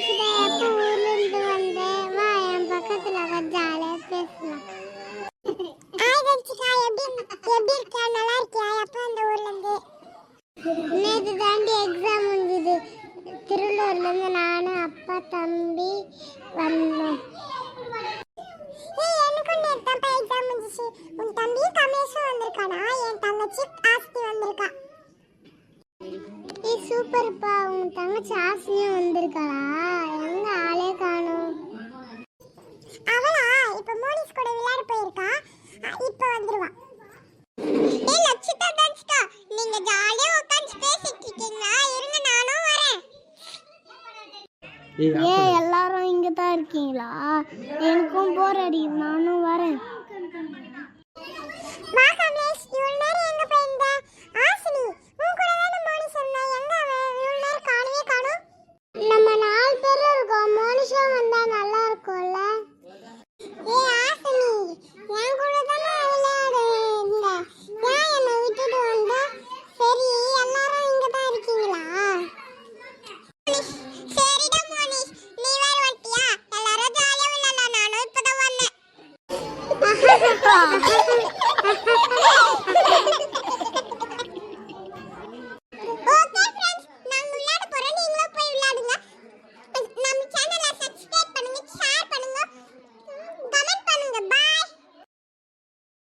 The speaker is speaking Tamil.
தங்கச்சிடா எப்போ ஊர்ல இருந்து வந்தேன், வா என் பக்கத்துல ஜாலியா பேசலாம். தங்கச்சிக்கா எப்படி இருக்கா, நல்லா இருக்கியா? எப்போ அந்த ஊர்ல இருந்து? நேற்று தாண்டி எக்ஸாம் முடிஞ்சுது. திருவள்ளூர்ல இருந்து நானும் அப்பா தம்பி வந்தோம். எனக்கும் நேற்று தான் எக்ஸாம் முடிஞ்சிச்சு. உன் தம்பி கமேஷும் வந்திருக்கானா? என் தங்கச்சி ஆஸ்தி வந்திருக்கா. சூப்பர்ப்பா, உன் தங்கச்சி ஆசையும் வந்திருக்காளா? எங்க ஆளே காணோம். அவளா இப்ப மோனிஸ் கூட விளையாட போயிருக்கா, இப்ப வந்துருவா. ஏய் லட்சிதா தன்ஸ்கா, நீங்க ஜாலியா உட்கார்ந்து பேசிட்டு இருக்கீங்களா? இருங்க நானும் வரேன். ஏய் எல்லாரும் இங்க தான் இருக்கீங்களா? எனக்கும் போர் அடிக்குது, நானும் வரேன். வா கமேஷ், இவ்வளவு நேரம் எங்க போயிருந்த? ஆசினி உன் கூட தான மோனிஸ் சொன்னா, எங்க அவன்? இவ்வளவு நேரம் காணவே காணோம். நம்ம 4 பேர் இருக்கோம், மோனிஷா வந்தா நல்லா இருக்கும்ல. ஏய் ஆசினி, என் கூட தான விளையாடு இருந்த, ஏன் என்னை விட்டுட்டு வந்த? சரி எல்லாரும் இங்க தான் இருக்கீங்களா? சரிடா மோனிஷ், நீ வேற வந்துட்டியா? எல்லாரும் ஜாலியா விளையாடலாம், நானும் இப்பதான் வந்தேன்.